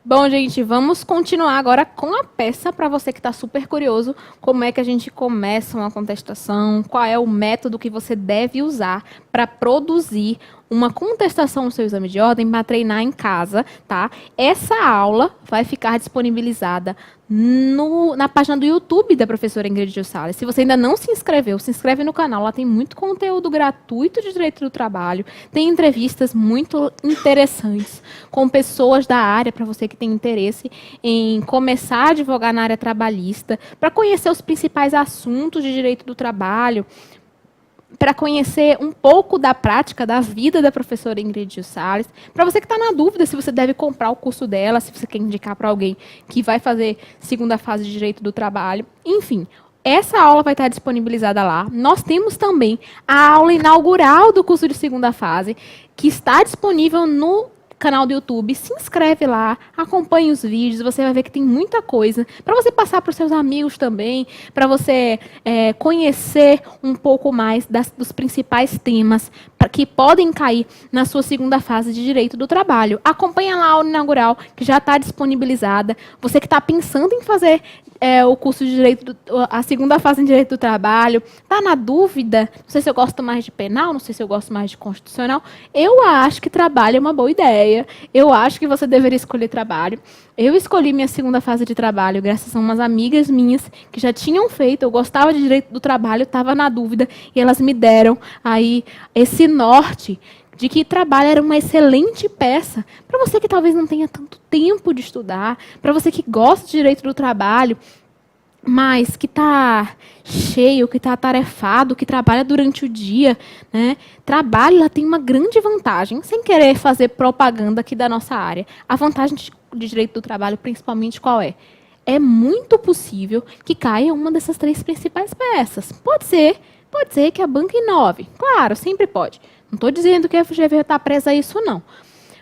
Bom, gente, vamos continuar agora com a peça para você que está super curioso. Como é que a gente começa uma contestação? Qual é o método que você deve usar para produzir uma contestação no seu exame de ordem para treinar em casa, tá? Essa aula vai ficar disponibilizada na página do YouTube da professora Ingrid Gil Sales. Se você ainda não se inscreveu, se inscreve no canal. Lá tem muito conteúdo gratuito de direito do trabalho. Tem entrevistas muito interessantes com pessoas da área, para você que tem interesse em começar a advogar na área trabalhista, para conhecer os principais assuntos de direito do trabalho, para conhecer um pouco da prática, da vida da professora Ingrid Gil Sales, para você que está na dúvida se você deve comprar o curso dela, se você quer indicar para alguém que vai fazer segunda fase de Direito do Trabalho. Enfim, essa aula vai estar disponibilizada lá. Nós temos também a aula inaugural do curso de segunda fase, que está disponível no canal do YouTube. Se inscreve lá, acompanhe os vídeos, você vai ver que tem muita coisa para você passar para os seus amigos também, para você conhecer um pouco mais dos principais temas que podem cair na sua segunda fase de Direito do Trabalho. Acompanha lá a aula inaugural, que já está disponibilizada. Você que está pensando em fazer o curso de Direito, a segunda fase em Direito do Trabalho, está na dúvida, não sei se eu gosto mais de penal, não sei se eu gosto mais de constitucional, eu acho que trabalho é uma boa ideia, eu acho que você deveria escolher trabalho. Eu escolhi minha segunda fase de trabalho graças a umas amigas minhas que já tinham feito, eu gostava de Direito do Trabalho, estava na dúvida, e elas me deram aí esse norte de que trabalho era uma excelente peça para você que talvez não tenha tanto tempo de estudar, para você que gosta de direito do trabalho, mas que está cheio, que está atarefado, que trabalha durante o dia, né? Trabalho ela tem uma grande vantagem, sem querer fazer propaganda aqui da nossa área. A vantagem de direito do trabalho, principalmente, qual é? É muito possível que caia uma dessas três principais peças. Pode ser que a banca inove. Claro, sempre pode. Não estou dizendo que a FGV está presa a isso, não.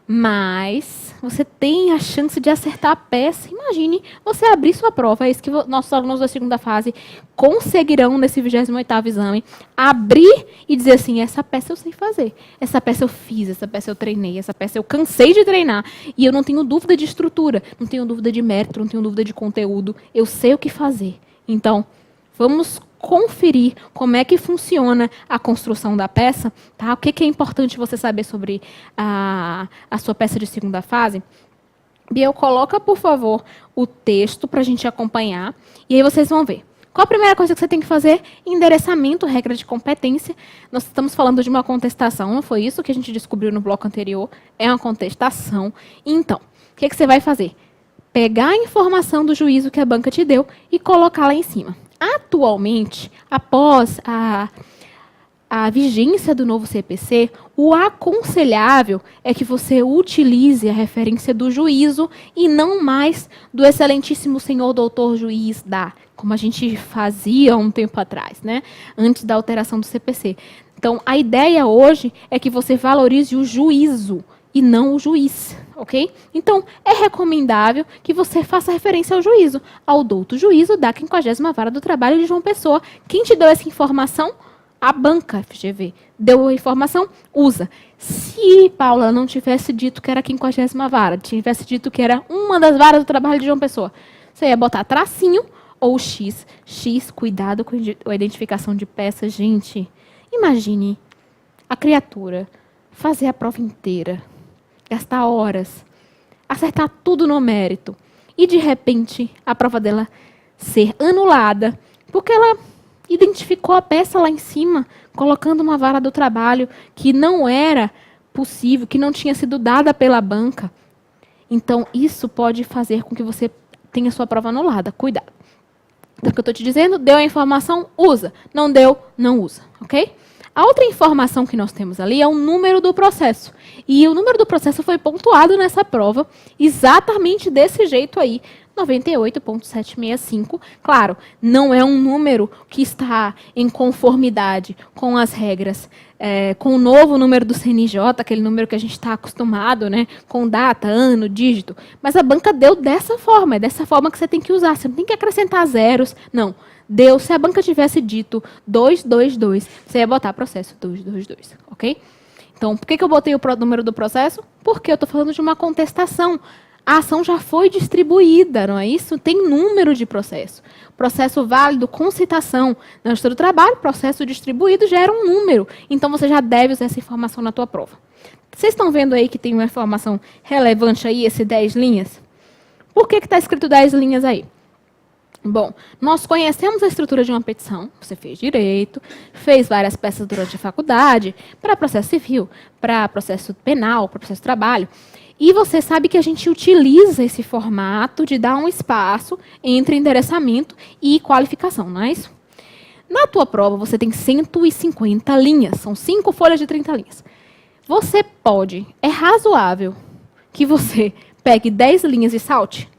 Mas você tem a chance de acertar a peça. Imagine você abrir sua prova, é isso que nossos alunos da segunda fase conseguirão nesse 28º exame, abrir e dizer assim, essa peça eu sei fazer, essa peça eu fiz, essa peça eu treinei, essa peça eu cansei de treinar, e eu não tenho dúvida de estrutura, não tenho dúvida de mérito, não tenho dúvida de conteúdo, eu sei o que fazer. Então, vamos conferir como é que funciona a construção da peça, tá? O que é importante você saber sobre a sua peça de segunda fase. Biel, coloca, por favor, o texto para a gente acompanhar, e aí vocês vão ver. Qual a primeira coisa que você tem que fazer? Endereçamento, regra de competência. Nós estamos falando de uma contestação, não foi isso que a gente descobriu no bloco anterior? É uma contestação. Então, o que você vai fazer? Pegar a informação do juízo que a banca te deu e colocar lá em cima. Atualmente, após a vigência do novo CPC, o aconselhável é que você utilize a referência do juízo e não mais do excelentíssimo senhor doutor juiz da, como a gente fazia um tempo atrás, né? Antes da alteração do CPC. Então, a ideia hoje é que você valorize o juízo e não o juiz, ok? Então, é recomendável que você faça referência ao juízo, ao douto juízo da 50ª Vara do Trabalho de João Pessoa. Quem te deu essa informação? A banca FGV. Deu a informação? Usa. Se Paula não tivesse dito que era a 50ª Vara, tivesse dito que era uma das varas do trabalho de João Pessoa, você ia botar tracinho ou X. X, cuidado com a identificação de peças. Gente, imagine a criatura fazer a prova inteira, gastar horas, acertar tudo no mérito, e de repente a prova dela ser anulada, porque ela identificou a peça lá em cima, colocando uma vara do trabalho que não era possível, que não tinha sido dada pela banca. Então, isso pode fazer com que você tenha sua prova anulada. Cuidado. Então, o que eu estou te dizendo, deu a informação, usa. Não deu, não usa. Ok? A outra informação que nós temos ali é o número do processo. E o número do processo foi pontuado nessa prova exatamente desse jeito aí, 98.765. Claro, não é um número que está em conformidade com as regras, com o novo número do CNJ, aquele número que a gente está acostumado, né, com data, ano, dígito. Mas a banca deu dessa forma, é dessa forma que você tem que usar. Você não tem que acrescentar zeros, não. Deu, se a banca tivesse dito 222, você ia botar processo 222, ok? Então, por que eu botei o número do processo? Porque eu estou falando de uma contestação. a ação já foi distribuída, não é isso? Tem número de processo. Processo válido com citação na Justiça do Trabalho, processo distribuído gera um número. Então, você já deve usar essa informação na tua prova. Vocês estão vendo aí que tem uma informação relevante aí, esse 10 linhas? Por que está escrito 10 linhas aí? Bom, nós conhecemos a estrutura de uma petição, você fez direito, fez várias peças durante a faculdade, para processo civil, para processo penal, para processo de trabalho, e você sabe que a gente utiliza esse formato de dar um espaço entre endereçamento e qualificação, não é isso? Na tua prova, você tem 150 linhas, são 5 folhas de 30 linhas. Você pode, é razoável que você pegue 10 linhas e salte?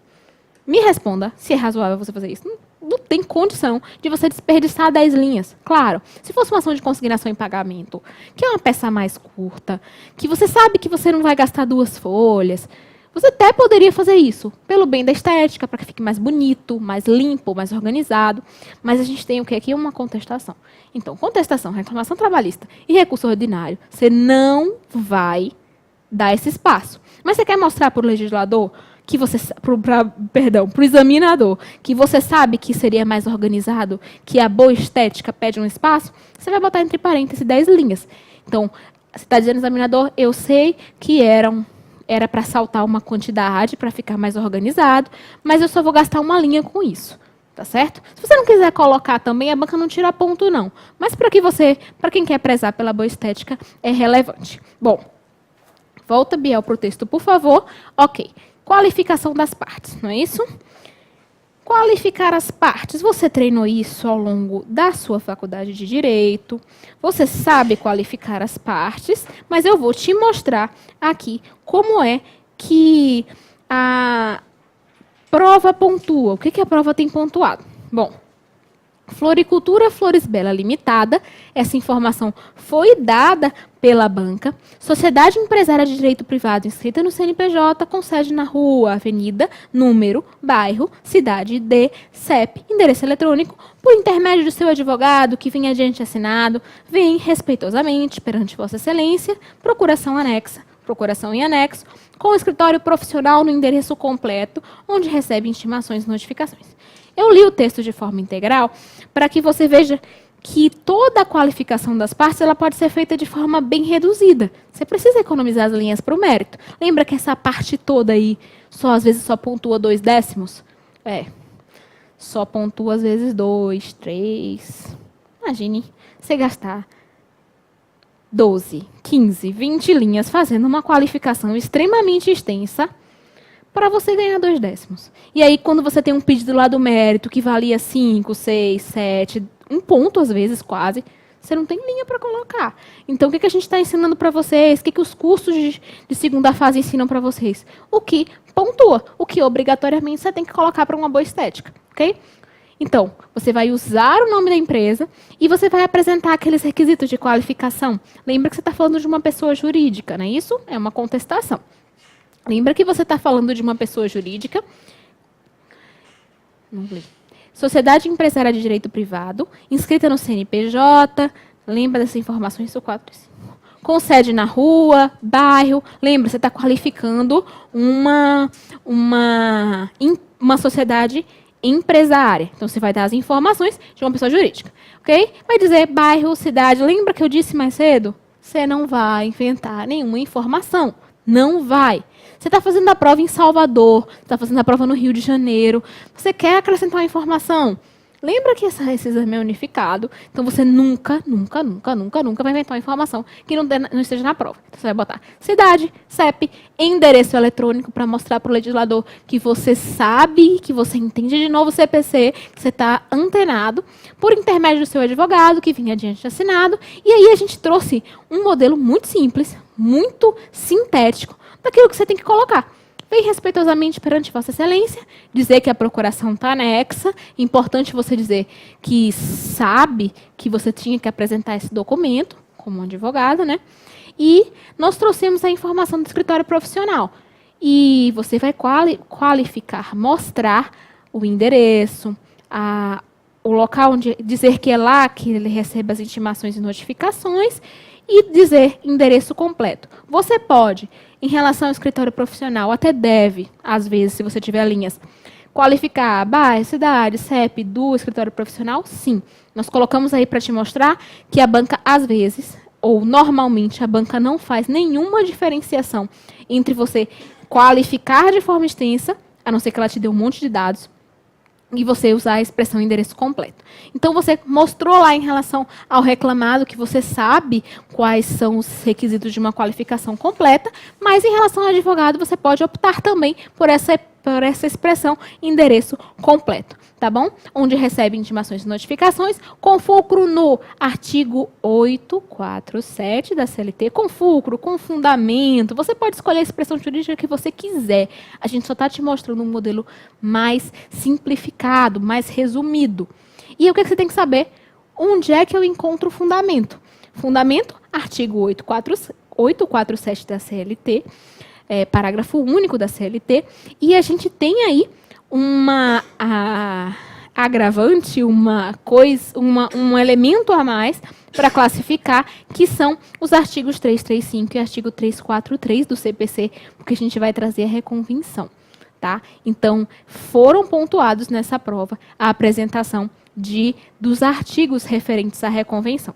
Me responda se é razoável você fazer isso. Não tem condição de você desperdiçar 10 linhas. Claro, se fosse uma ação de consignação em pagamento, que é uma peça mais curta, que você sabe que você não vai gastar 2 folhas, você até poderia fazer isso, pelo bem da estética, para que fique mais bonito, mais limpo, mais organizado. Mas a gente tem o que aqui? Uma contestação. Então, contestação, reclamação trabalhista e recurso ordinário, você não vai dar esse espaço. Mas você quer mostrar para o legislador que você, para o examinador, que você sabe que seria mais organizado, que a boa estética pede um espaço, você vai botar entre parênteses 10 linhas. Então, você está dizendo, examinador, eu sei que era para saltar uma quantidade, para ficar mais organizado, mas eu só vou gastar uma linha com isso. Tá certo? Se você não quiser colocar também, a banca não tira ponto, não. Mas para quem quer prezar pela boa estética, é relevante. Bom, volta, Biel, para o texto, por favor. Ok. Qualificação das partes, não é isso? Qualificar as partes. Você treinou isso ao longo da sua faculdade de Direito. Você sabe qualificar as partes, mas eu vou te mostrar aqui como é que a prova pontua. O que a prova tem pontuado? Bom, Floricultura Flores Bela Limitada, essa informação foi dada pela banca. Sociedade Empresária de Direito Privado inscrita no CNPJ, com sede na rua, avenida, número, bairro, cidade, D, CEP, endereço eletrônico, por intermédio do seu advogado, que vem adiante assinado, vem respeitosamente perante Vossa Excelência, procuração anexa, procuração em anexo, com o escritório profissional no endereço completo, onde recebe intimações e notificações. Eu li o texto de forma integral para que você veja que toda a qualificação das partes ela pode ser feita de forma bem reduzida. Você precisa economizar as linhas para o mérito. Lembra que essa parte toda aí, às vezes só pontua 2 décimos? Só pontua às vezes 2, 3. Imagine você gastar 12, 15, 20 linhas fazendo uma qualificação extremamente extensa para você ganhar 2 décimos. E aí, quando você tem um pedido lá do mérito que valia 5, 6, 7, 1 ponto às vezes quase, você não tem linha para colocar. Então, o que a gente está ensinando para vocês? O que os cursos de segunda fase ensinam para vocês? O que pontua, o que obrigatoriamente você tem que colocar para uma boa estética, ok? Então, você vai usar o nome da empresa e você vai apresentar aqueles requisitos de qualificação. Lembra que você está falando de uma pessoa jurídica, não é isso? É uma contestação. Lembra que você está falando de uma pessoa jurídica. Não li. Sociedade Empresária de Direito Privado, inscrita no CNPJ. Lembra dessas informações? Isso 4 e 5. Com sede na rua, bairro. Lembra, você está qualificando uma sociedade empresária. Então, você vai dar as informações de uma pessoa jurídica. Ok? Vai dizer bairro, cidade. Lembra que eu disse mais cedo? Você não vai inventar nenhuma informação. Não vai. Você está fazendo a prova em Salvador, está fazendo a prova no Rio de Janeiro. Você quer acrescentar uma informação? Lembra que esse exame é unificado, então você nunca vai inventar uma informação que não esteja na prova. Então você vai botar cidade, CEP, endereço eletrônico para mostrar para o legislador que você sabe, que você entende de novo o CPC, que você está antenado, por intermédio do seu advogado, que vinha adiante assinado. E aí a gente trouxe um modelo muito simples, muito sintético, daquilo que você tem que colocar. Vem respeitosamente perante Vossa Excelência, dizer que a procuração está anexa. Importante você dizer que sabe que você tinha que apresentar esse documento, como um advogado, né? E nós trouxemos a informação do escritório profissional. E você vai qualificar, mostrar o endereço, o local onde dizer que é lá que ele recebe as intimações e notificações, e dizer endereço completo. Você pode, em relação ao escritório profissional, até deve, às vezes, se você tiver linhas, qualificar bairro, cidade, CEP do escritório profissional? Sim. Nós colocamos aí para te mostrar que a banca, às vezes, ou normalmente, a banca não faz nenhuma diferenciação entre você qualificar de forma extensa, a não ser que ela te dê um monte de dados, e você usar a expressão endereço completo. Então, você mostrou lá em relação ao reclamado que você sabe quais são os requisitos de uma qualificação completa, mas em relação ao advogado, você pode optar também por essa expressão endereço completo, tá bom? Onde recebe intimações e notificações, com fulcro no artigo 847 da CLT, com fulcro, com fundamento. Você pode escolher a expressão jurídica que você quiser. A gente só está te mostrando um modelo mais simplificado, mais resumido. E o que você tem que saber? Onde é que eu encontro o fundamento? Fundamento, artigo 847 da CLT, parágrafo único da CLT, e a gente tem aí uma agravante, um elemento a mais para classificar, que são os artigos 335 e artigo 343 do CPC, porque a gente vai trazer a reconvenção. Tá? Então, foram pontuados nessa prova a apresentação dos artigos referentes à reconvenção.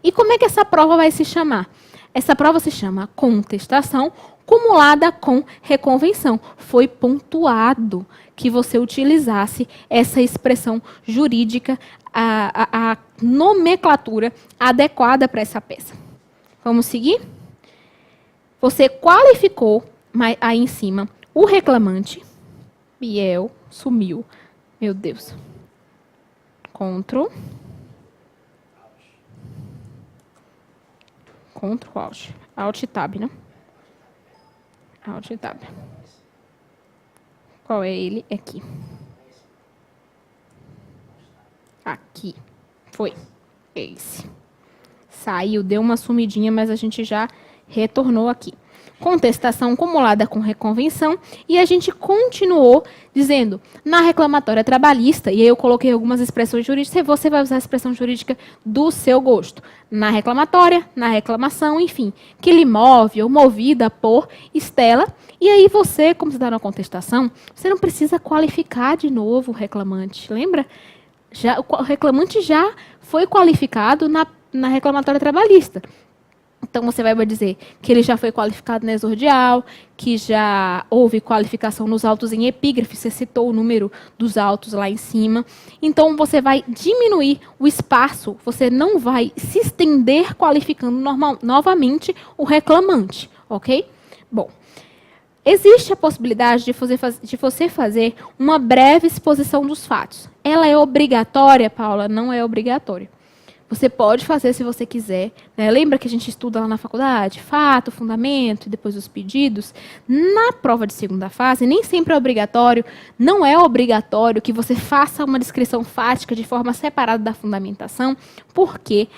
E como é que essa prova vai se chamar? Essa prova se chama contestação cumulada com reconvenção. Foi pontuado que você utilizasse essa expressão jurídica, a nomenclatura adequada para essa peça. Vamos seguir? Você qualificou aí em cima o reclamante. Biel sumiu. Meu Deus. Ctrl Alt. Alt Tab, né? Alt Tab. Qual é ele? Aqui. Aqui. Foi. Esse. Saiu, deu uma sumidinha, mas a gente já retornou aqui. Contestação cumulada com reconvenção, e a gente continuou dizendo, na reclamatória trabalhista, e aí eu coloquei algumas expressões jurídicas, você vai usar a expressão jurídica do seu gosto. Na reclamatória, na reclamação, enfim, que lhe move ou movida por Estela, e aí você, como você está na contestação, você não precisa qualificar de novo o reclamante, lembra? O reclamante já foi qualificado na reclamatória trabalhista. Então, você vai dizer que ele já foi qualificado na exordial, que já houve qualificação nos autos em epígrafe, você citou o número dos autos lá em cima. Então, você vai diminuir o espaço, você não vai se estender qualificando novamente o reclamante, ok? Bom, existe a possibilidade de você fazer uma breve exposição dos fatos. Ela é obrigatória, Paula? Não é obrigatória. Você pode fazer se você quiser, né? Lembra que a gente estuda lá na faculdade? Fato, fundamento e depois os pedidos. Na prova de segunda fase, nem sempre é obrigatório, não é obrigatório que você faça uma descrição fática de forma separada da fundamentação, porque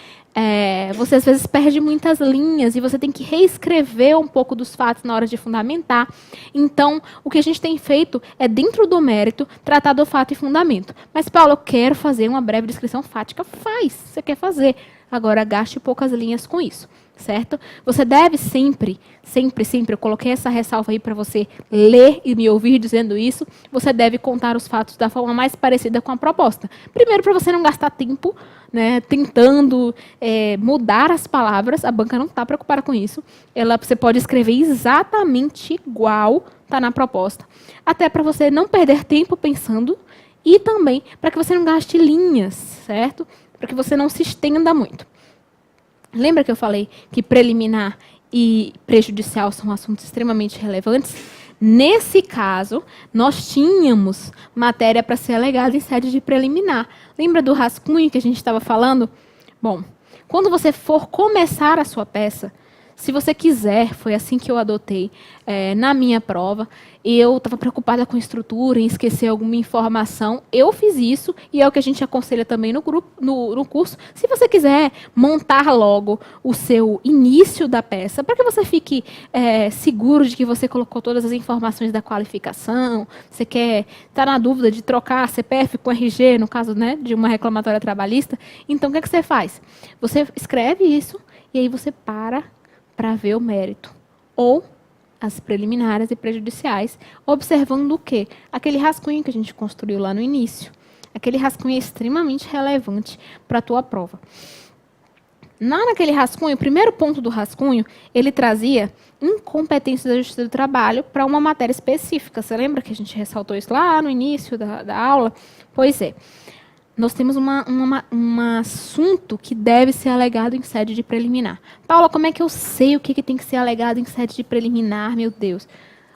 você às vezes perde muitas linhas e você tem que reescrever um pouco dos fatos na hora de fundamentar. Então, o que a gente tem feito é, dentro do mérito, tratar do fato e fundamento. Mas, Paulo, eu quero fazer uma breve descrição fática. Faz, você quer fazer. Agora, gaste poucas linhas com isso, certo? Você deve sempre, eu coloquei essa ressalva aí para você ler e me ouvir dizendo isso, você deve contar os fatos da forma mais parecida com a proposta. Primeiro, para você não gastar tempo, né, tentando mudar as palavras, a banca não está preocupada com isso. Você pode escrever exatamente igual está na proposta. Até para você não perder tempo pensando e também para que você não gaste linhas, certo? Para que você não se estenda muito. Lembra que eu falei que preliminar e prejudicial são assuntos extremamente relevantes? Nesse caso, nós tínhamos matéria para ser alegada em sede de preliminar. Lembra do rascunho que a gente estava falando? Bom, quando você for começar a sua peça, se você quiser, foi assim que eu adotei na minha prova, eu estava preocupada com estrutura, em esquecer alguma informação, eu fiz isso, e é o que a gente aconselha também no curso. Se você quiser montar logo o seu início da peça, para que você fique seguro de que você colocou todas as informações da qualificação, você está na dúvida de trocar CPF com RG, no caso, né, de uma reclamatória trabalhista, então o que você faz? Você escreve isso, E aí você para ver o mérito. Ou as preliminares e prejudiciais, observando o quê? Aquele rascunho que a gente construiu lá no início. Aquele rascunho é extremamente relevante para a tua prova. Naquele rascunho, o primeiro ponto do rascunho, ele trazia incompetência da Justiça do Trabalho para uma matéria específica. Você lembra que a gente ressaltou isso lá no início da aula? Pois é. Nós temos um assunto que deve ser alegado em sede de preliminar. Paula, como é que eu sei o que tem que ser alegado em sede de preliminar? Meu Deus.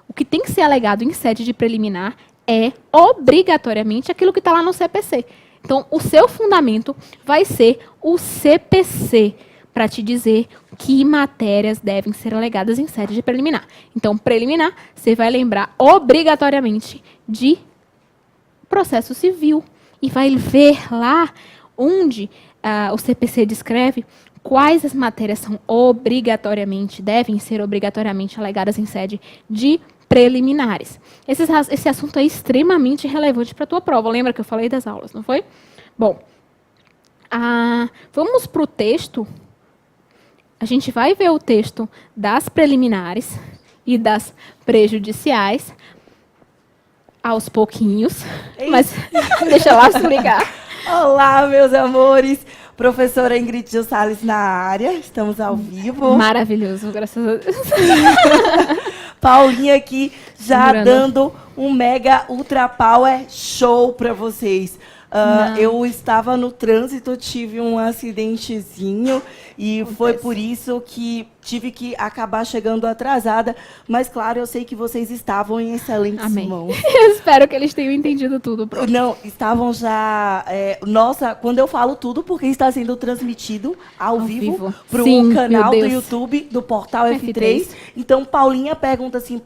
O que tem que ser alegado em sede de preliminar é, obrigatoriamente, aquilo que está lá no CPC. Então, o seu fundamento vai ser o CPC, para te dizer que matérias devem ser alegadas em sede de preliminar. Então, preliminar, você vai lembrar obrigatoriamente de processo civil. E vai ver lá onde o CPC descreve quais as matérias são devem ser obrigatoriamente alegadas em sede de preliminares. Esse assunto é extremamente relevante para a tua prova. Lembra que eu falei das aulas, não foi? Bom, vamos para o texto. A gente vai ver o texto das preliminares e das prejudiciais aos pouquinhos, mas deixa lá se ligar. Olá, meus amores. Professora Ingrid Gil Salles na área. Estamos ao vivo. Maravilhoso, graças a Deus. Paulinha aqui já dando um mega ultra power show para vocês. Eu estava no trânsito, tive um acidentezinho e foi por isso que tive que acabar chegando atrasada. Mas, claro, eu sei que vocês estavam em excelentes mãos. Eu espero que eles tenham entendido tudo. Pronto. Não, estavam já... nossa, quando eu falo tudo, porque está sendo transmitido ao vivo para o canal do YouTube, do Portal F3. Então, Paulinha pergunta assim,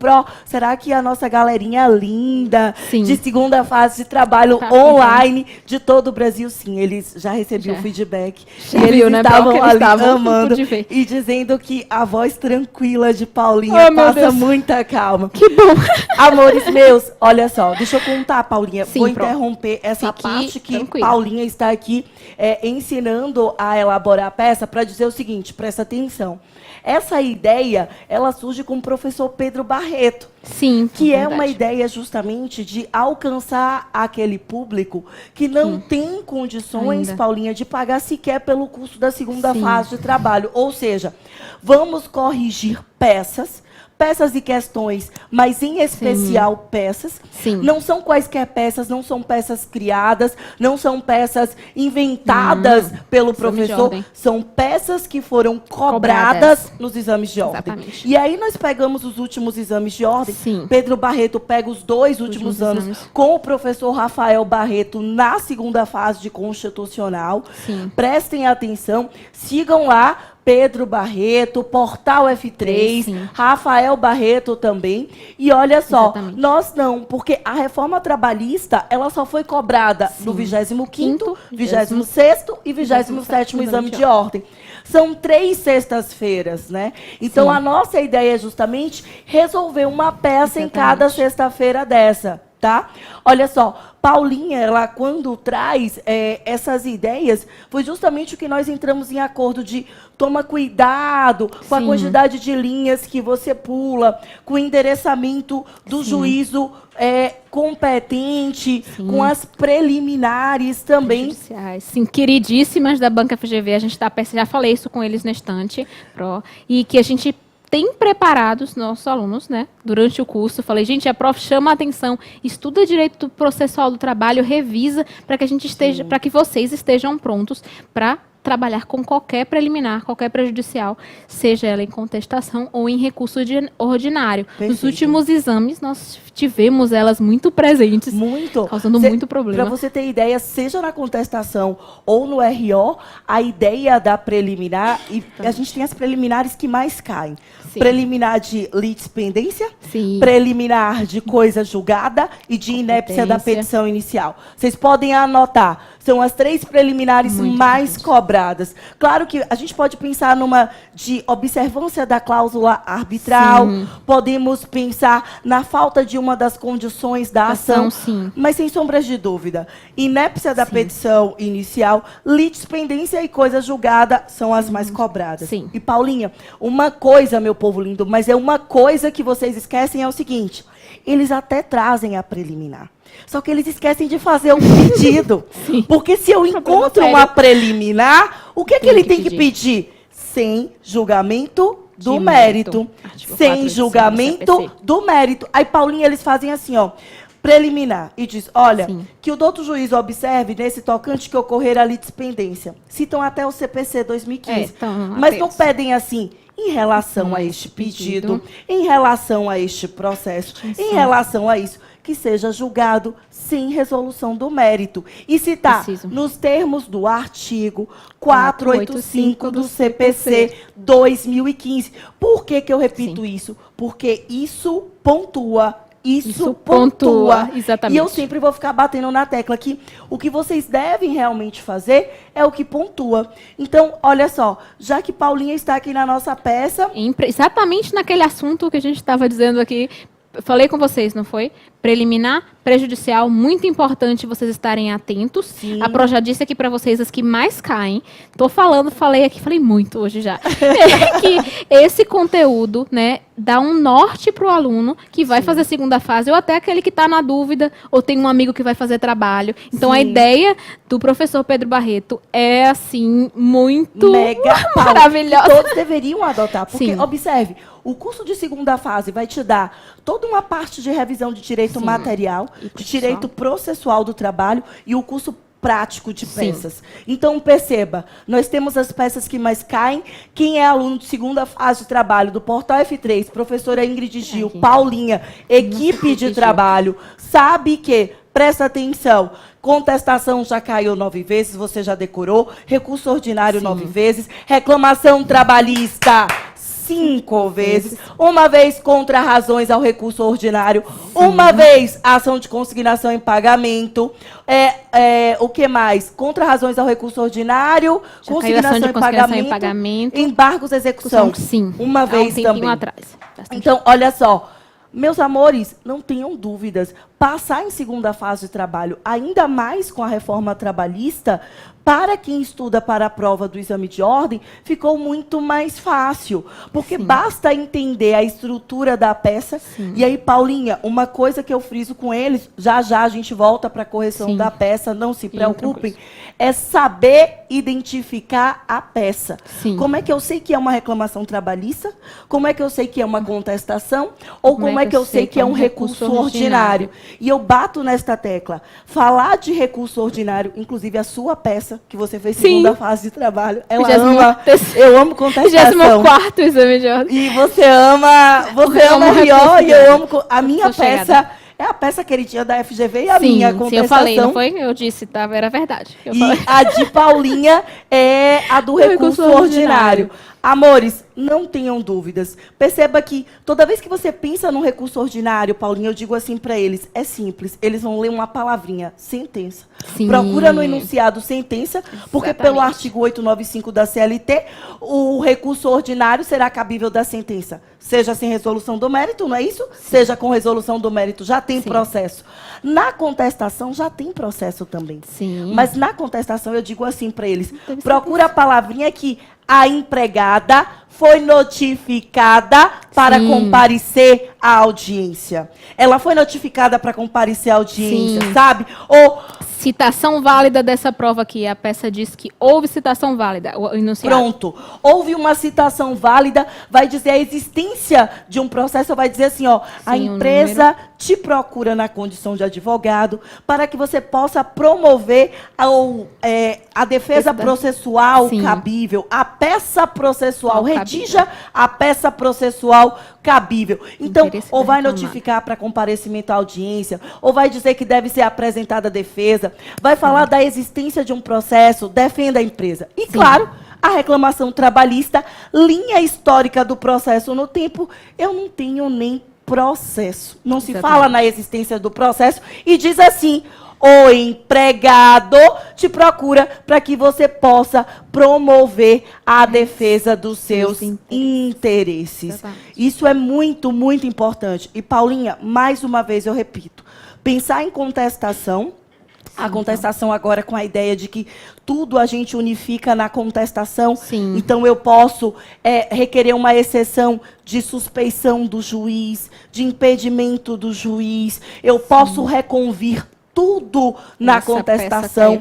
será que a nossa galerinha linda, de segunda fase de trabalho online de todo o Brasil, sim, eles já recebiam feedback. Já viu, né? Estavam ali amando e dizendo que a voz tranquila de Paulinha passa muita calma. Que bom. Amores meus, olha só, deixa eu contar, Paulinha. Vou interromper essa parte que tranquila. Paulinha está aqui ensinando a elaborar a peça para dizer o seguinte, presta atenção. Essa ideia, ela surge com o professor Pedro Barreto. Sim, que é uma ideia justamente de alcançar aquele público que não tem condições, Paulinha, de pagar sequer pelo curso da segunda fase de trabalho. Ou seja, vamos corrigir peças e questões, mas em especial peças. Não são quaisquer peças, não são peças criadas, não são peças inventadas pelo professor, são peças que foram cobradas nos exames de ordem. Exatamente. E aí nós pegamos os últimos exames de ordem. Pedro Barreto pega os 2 últimos anos com o professor Rafael Barreto na segunda fase de constitucional. Prestem atenção, sigam lá Pedro Barreto, Portal F3, Rafael Barreto também. E olha só, nós não, porque a reforma trabalhista, ela só foi cobrada no 25º, 26º e 27º exame de ordem. São 3 sextas-feiras, né? Então, a nossa ideia é justamente resolver uma peça em cada sexta-feira dessa, tá? Olha só, Paulinha, ela quando traz essas ideias, foi justamente o que nós entramos em acordo de toma cuidado com a quantidade de linhas que você pula, com o endereçamento do juízo competente, com as preliminares também. Sim, queridíssimas da Banca FGV, a gente já falei isso com eles na estante, e que a gente tem preparado os nossos alunos, né, durante o curso. Eu falei, gente, a prof chama a atenção, estuda direito processual do trabalho, revisa para que a gente esteja, para que vocês estejam prontos para trabalhar com qualquer preliminar, qualquer prejudicial, seja ela em contestação ou em recurso ordinário. Perfeito. Nos últimos exames, nós tivemos elas muito presentes, causando muito problema. Para você ter ideia, seja na contestação ou no RO, a ideia da preliminar, e a gente tem as preliminares que mais caem. Preliminar de litispendência, preliminar de coisa julgada e de inépcia da petição inicial. Vocês podem anotar. São as 3 preliminares mais cobradas. Claro que a gente pode pensar numa de observância da cláusula arbitral, podemos pensar na falta de uma das condições da ação, mas sem sombras de dúvida, inépcia da petição inicial, litispendência e coisa julgada são as mais cobradas. E, Paulinha, uma coisa, meu povo lindo, mas é uma coisa que vocês esquecem, é o seguinte, eles até trazem a preliminar. Só que eles esquecem de fazer o pedido. Porque se eu encontro uma preliminar, o que é que ele tem que pedir? Sem julgamento do mérito. Sem julgamento do mérito. Aí, Paulinha, eles fazem assim, ó, preliminar. E diz, olha, que o doutor juiz observe nesse tocante que ocorrer a litispendência. Citam até o CPC 2015. Mas não pedem assim, em relação a este pedido, em relação a este processo, em relação a isso, que seja julgado sem resolução do mérito. E citar nos termos do artigo 485 do CPC 2015. Por que eu repito isso? Porque isso pontua. Isso pontua. Exatamente. E eu sempre vou ficar batendo na tecla que o que vocês devem realmente fazer é o que pontua. Então, olha só, já que Paulinha está aqui na nossa peça... Exatamente naquele assunto que a gente estava dizendo aqui, falei com vocês, não foi? Preliminar, prejudicial, muito importante vocês estarem atentos. A Pro já disse aqui para vocês as que mais caem. Falei muito hoje já. É que esse conteúdo, né, dá um norte para o aluno que vai fazer a segunda fase, ou até aquele que está na dúvida, ou tem um amigo que vai fazer trabalho. Então, a ideia do professor Pedro Barreto é, assim, muito maravilhosa. Todos deveriam adotar, porque, observe, o curso de segunda fase vai te dar toda uma parte de revisão de direito material, de direito processual do trabalho e o curso prático de peças. Então, perceba, nós temos as peças que mais caem. Quem é aluno de segunda fase de trabalho do Portal F3, professora Ingrid Gil, Paulinha, equipe de trabalho, sabe que, presta atenção, contestação já caiu 9 vezes, você já decorou, recurso ordinário 9 vezes, reclamação trabalhista 5 vezes, uma vez contra razões ao recurso ordinário, uma vez ação de consignação em pagamento, o que mais? Contra razões ao recurso ordinário, consignação em pagamento, embargos execução, uma vez também. Então, olha só, meus amores, não tenham dúvidas, passar em segunda fase de trabalho, ainda mais com a reforma trabalhista, para quem estuda para a prova do exame de ordem, ficou muito mais fácil. Porque basta entender a estrutura da peça. E aí, Paulinha, uma coisa que eu friso com eles, já a gente volta para a correção da peça, não se preocupem, é saber identificar a peça. Como é que eu sei que é uma reclamação trabalhista? Como é que eu sei que é uma contestação? Ou como é que eu sei que é um recurso ordinário? E eu bato nesta tecla. Falar de recurso ordinário, inclusive a sua peça, que você fez segunda fase de trabalho. Ela ama, eu amo contestação. 24º exame de ordem. E você ama Rio, e eu amo a minha peça. É a peça queridinha da FGV e a minha contestação. Eu falei, não foi? Eu disse, era verdade. A de Paulinha é a do recurso ordinário. Amores, não tenham dúvidas. Perceba que toda vez que você pensa num recurso ordinário, Paulinha, eu digo assim para eles, é simples. Eles vão ler uma palavrinha, sentença. Procura no enunciado sentença, porque pelo artigo 895 da CLT, o recurso ordinário será cabível da sentença. Seja sem resolução do mérito, não é isso? Seja com resolução do mérito, já tem processo. Na contestação, já tem processo também. Mas na contestação, eu digo assim para eles, procura a palavrinha que a empregada foi notificada para comparecer à audiência. Ela foi notificada para comparecer à audiência, sabe? Ou citação válida dessa prova aqui. A peça diz que houve citação válida. O enunciado. Pronto. Houve uma citação válida, vai dizer a existência de um processo, vai dizer assim, ó, a empresa te procura na condição de advogado para que você possa promover a defesa processual cabível, a peça processual, redija a peça processual cabível. Então, ou vai notificar para comparecimento à audiência, ou vai dizer que deve ser apresentada a defesa, vai falar da existência de um processo, defenda a empresa. E, claro, a reclamação trabalhista, linha histórica do processo no tempo, eu não tenho nem processo. Não se fala na existência do processo e diz assim, o empregado te procura para que você possa promover a defesa dos seus interesses. Isso é muito, muito importante. E, Paulinha, mais uma vez eu repito, pensar em contestação, a contestação agora com a ideia de que tudo a gente unifica na contestação. Sim. Então, eu posso requerer uma exceção de suspeição do juiz, de impedimento do juiz. Eu posso reconvir tudo na contestação.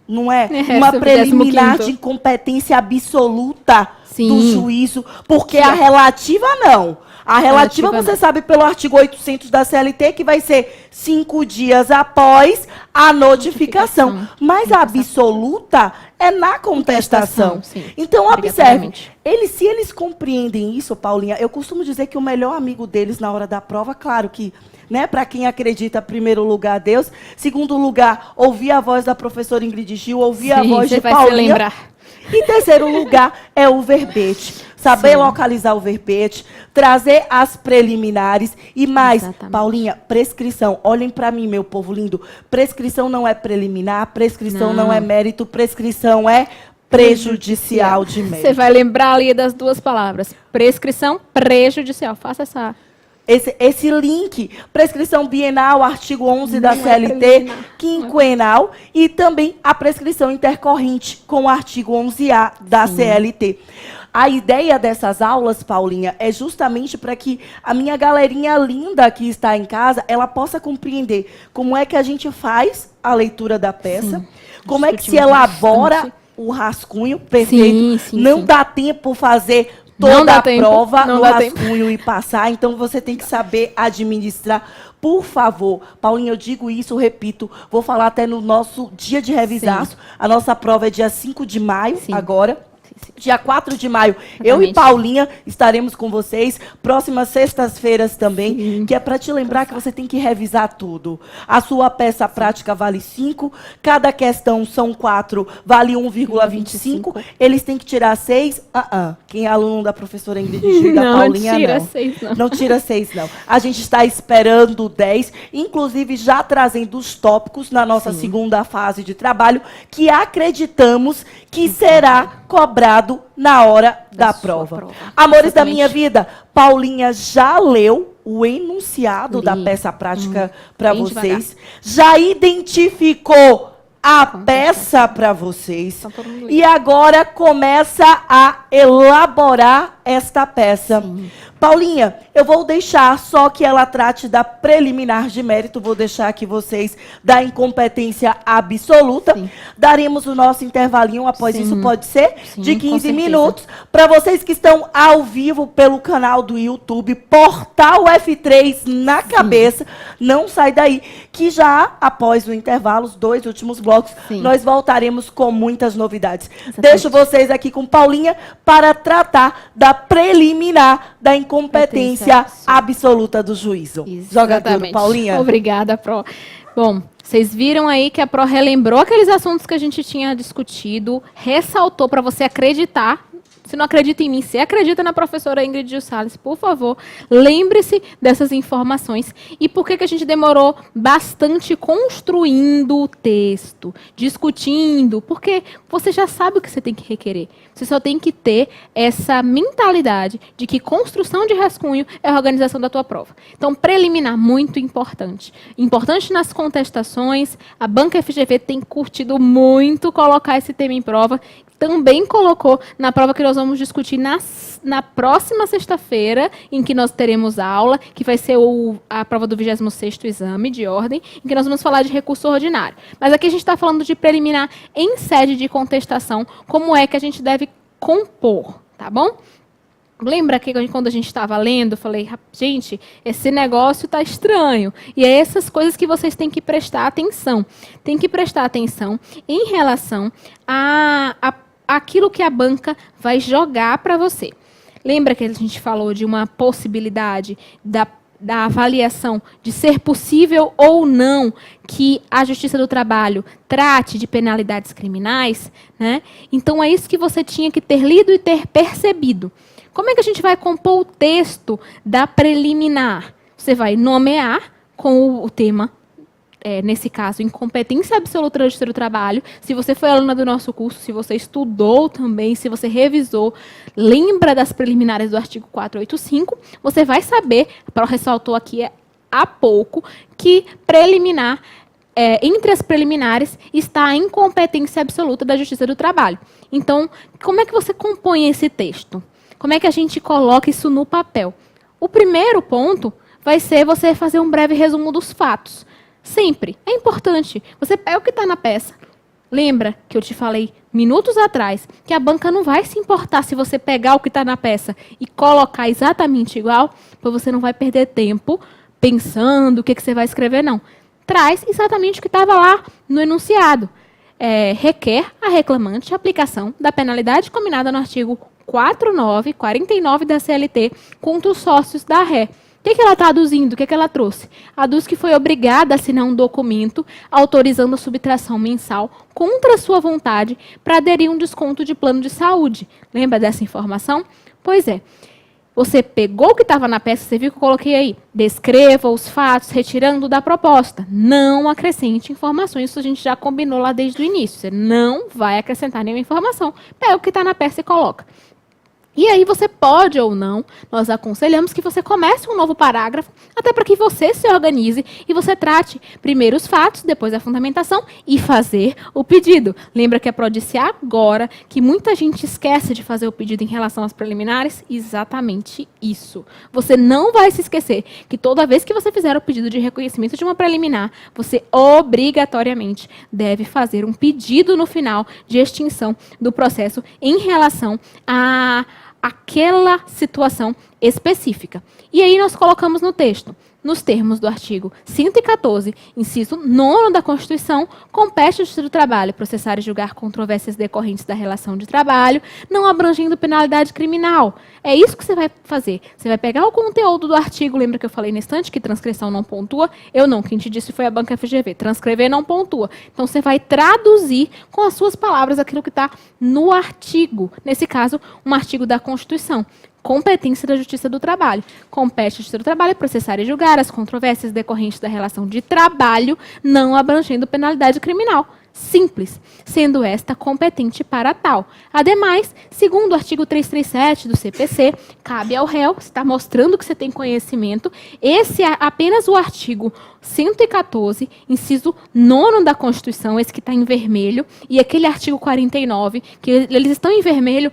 Não é? Uma preliminar de incompetência absoluta do juízo. Porque a relativa, não. A relativa você sabe pelo artigo 800 da CLT que vai ser 5 dias após a notificação. Mas a absoluta é na contestação. Então, observe, se eles compreendem isso, Paulinha, eu costumo dizer que o melhor amigo deles na hora da prova, claro que, né, para quem acredita, primeiro lugar, Deus. Segundo lugar, ouvir a voz da professora Ingrid Gil, ouvir a voz de Paulinha. Se lembrar. E terceiro lugar é o verbete. Saber localizar o verbete, trazer as preliminares e mais, Paulinha, prescrição. Olhem para mim, meu povo lindo. Prescrição não é preliminar, prescrição não é mérito, prescrição é prejudicial de mérito. Você vai lembrar ali das duas palavras. Prescrição, prejudicial. Faça essa... Esse link, prescrição bienal, artigo 11 da CLT, quinquenal, e também a prescrição intercorrente com o artigo 11A da CLT. A ideia dessas aulas, Paulinha, é justamente para que a minha galerinha linda que está em casa, ela possa compreender como é que a gente faz a leitura da peça, como é que se elabora o rascunho perfeito. Não dá tempo fazer toda a prova no rascunho e passar, então você tem que saber administrar. Por favor, Paulinha, eu digo isso, repito, vou falar até no nosso dia de revisaço. A nossa prova é dia 5 de maio, agora. Dia 4 de maio, eu e Paulinha estaremos com vocês. Próximas sextas-feiras também, que é para te lembrar que você tem que revisar tudo. A sua peça prática vale 5, cada questão são 4, vale 1,25. Eles têm que tirar 6. Quem é aluno da professora Ingrid Gil e da Paulinha, não. Tira 6, não. Não tira 6, não. A gente está esperando 10, inclusive já trazendo os tópicos na nossa segunda fase de trabalho, que acreditamos que será cobrado na hora da prova. Amores da minha vida, Paulinha já leu o enunciado da peça prática para vocês, já identificou a peça para vocês e agora começa a elaborar esta peça. Paulinha, eu vou deixar só que ela trate da preliminar de mérito, vou deixar aqui vocês da incompetência absoluta. Daremos o nosso intervalinho após isso, pode ser? De 15 minutos. Para vocês que estão ao vivo pelo canal do YouTube, Portal F3 na cabeça, não sai daí, que já após o intervalo, os 2 últimos blocos, nós voltaremos com muitas novidades. Deixo vocês aqui com Paulinha para tratar da preliminar da incompetência absoluta do juízo. Joga tudo, Paulinha. Obrigada, Pro. Bom, vocês viram aí que a Pro relembrou aqueles assuntos que a gente tinha discutido, ressaltou para você acreditar. Se não acredita em mim, se acredita na professora Ingrid Gil Sales, por favor, lembre-se dessas informações. E por que a gente demorou bastante construindo o texto, discutindo? Porque você já sabe o que você tem que requerer. Você só tem que ter essa mentalidade de que construção de rascunho é a organização da tua prova. Então, preliminar, muito importante. Importante nas contestações, a Banca FGV tem curtido muito colocar esse tema em prova. Também colocou na prova que nós vamos discutir na próxima sexta-feira, em que nós teremos aula, que vai ser a prova do 26º exame de ordem, em que nós vamos falar de recurso ordinário. Mas aqui a gente está falando de preliminar em sede de contestação, como é que a gente deve compor, tá bom? Lembra que quando a gente estava lendo, eu falei, gente, esse negócio está estranho. E é essas coisas que vocês têm que prestar atenção. Tem que prestar atenção em relação àquilo que a banca vai jogar para você. Lembra que a gente falou de uma possibilidade da avaliação de ser possível ou não que a Justiça do Trabalho trate de penalidades criminais, né? Então, é isso que você tinha que ter lido e ter percebido. Como é que a gente vai compor o texto da preliminar? Você vai nomear com o tema nesse caso, incompetência absoluta da Justiça do Trabalho. Se você foi aluna do nosso curso, se você estudou também, se você revisou, lembra das preliminares do artigo 485, você vai saber, ressaltou aqui há pouco, que preliminar, entre as preliminares, está a incompetência absoluta da Justiça do Trabalho. Então, como é que você compõe esse texto? Como é que a gente coloca isso no papel? O primeiro ponto vai ser você fazer um breve resumo dos fatos. Sempre. É importante. Você pega o que está na peça. Lembra que eu te falei minutos atrás que a banca não vai se importar se você pegar o que está na peça e colocar exatamente igual, porque você não vai perder tempo pensando o que você vai escrever, não. Traz exatamente o que estava lá no enunciado. Requer a reclamante a aplicação da penalidade combinada no artigo 49 da CLT contra os sócios da ré. O que ela está aduzindo? O que ela trouxe? Aduz que foi obrigada a assinar um documento autorizando a subtração mensal contra a sua vontade para aderir a um desconto de plano de saúde. Lembra dessa informação? Pois é. Você pegou o que estava na peça, você viu que eu coloquei aí? Descreva os fatos retirando da proposta. Não acrescente informações, isso a gente já combinou lá desde o início. Você não vai acrescentar nenhuma informação. Pega o que está na peça e coloca. E aí você pode ou não, nós aconselhamos que você comece um novo parágrafo, até para que você se organize e você trate primeiro os fatos, depois a fundamentação e fazer o pedido. Lembra que é para disse agora que muita gente esquece de fazer o pedido em relação às preliminares? Exatamente isso. Você não vai se esquecer que toda vez que você fizer o pedido de reconhecimento de uma preliminar, você obrigatoriamente deve fazer um pedido no final de extinção do processo em relação a aquela situação específica. E aí nós colocamos no texto, nos termos do artigo 114, inciso 9 da Constituição, compete ao Justiça do Trabalho processar e julgar controvérsias decorrentes da relação de trabalho, não abrangendo penalidade criminal. É isso que você vai fazer. Você vai pegar o conteúdo do artigo, lembra que eu falei na instante que transcrição não pontua? Eu não, quem te disse foi a banca FGV. Transcrever não pontua. Então você vai traduzir com as suas palavras aquilo que está no artigo. Nesse caso, um artigo da Constituição. Competência da Justiça do Trabalho. Compete à Justiça do Trabalho processar e julgar as controvérsias decorrentes da relação de trabalho, não abrangendo penalidade criminal. Simples, sendo esta competente para tal. Ademais, segundo o artigo 337 do CPC, cabe ao réu, você está mostrando que você tem conhecimento, esse é apenas o artigo 114, inciso 9 da Constituição, esse que está em vermelho, e aquele artigo 49, que eles estão em vermelho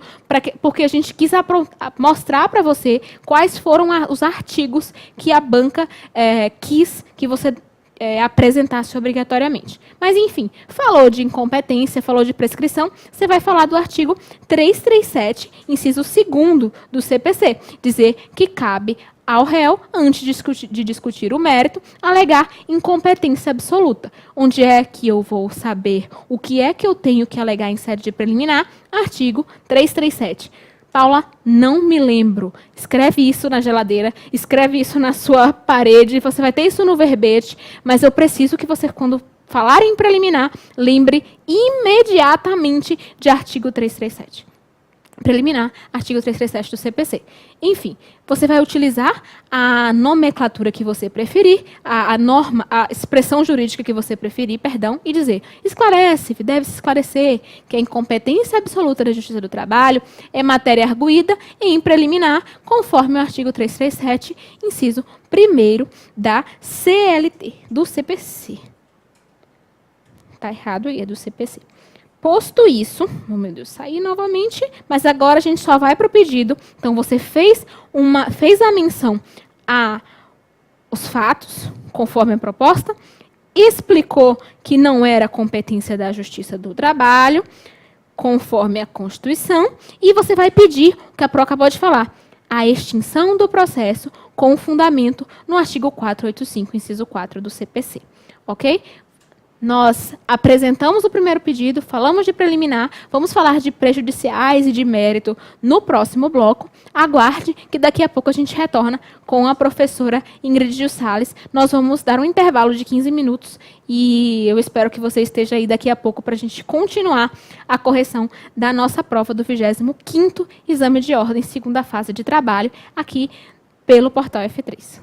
porque a gente quis mostrar para você quais foram os artigos que a banca quis que você apresentasse obrigatoriamente. Mas, enfim, falou de incompetência, falou de prescrição, você vai falar do artigo 337, inciso 2º do CPC, dizer que cabe ao réu, antes de discutir o mérito, alegar incompetência absoluta. Onde é que eu vou saber o que é que eu tenho que alegar em sede de preliminar? Artigo 337. Paula, não me lembro. Escreve isso na geladeira, escreve isso na sua parede, você vai ter isso no verbete, mas eu preciso que você, quando falar em preliminar, lembre imediatamente de artigo 337. Preliminar, artigo 337 do CPC. Enfim, você vai utilizar a nomenclatura que você preferir, a norma, a expressão jurídica que você preferir, perdão, e dizer, esclarece, deve-se esclarecer que a incompetência absoluta da Justiça do Trabalho é matéria arguída em preliminar, conforme o artigo 337, inciso 1º da CLT, do CPC. Está errado aí, é do CPC. Posto isso, oh meu Deus, saí novamente, mas agora a gente só vai para o pedido. Então, você fez a menção aos fatos, conforme a proposta, explicou que não era competência da Justiça do Trabalho, conforme a Constituição, e você vai pedir, o que a Pro acabou de falar, a extinção do processo com fundamento no artigo 485, inciso 4 do CPC. Ok? Nós apresentamos o primeiro pedido, falamos de preliminar, vamos falar de prejudiciais e de mérito no próximo bloco. Aguarde que daqui a pouco a gente retorna com a professora Ingrid Gil Sales. Nós vamos dar um intervalo de 15 minutos e eu espero que você esteja aí daqui a pouco para a gente continuar a correção da nossa prova do 25º Exame de Ordem, segunda fase de trabalho, aqui pelo Portal F3.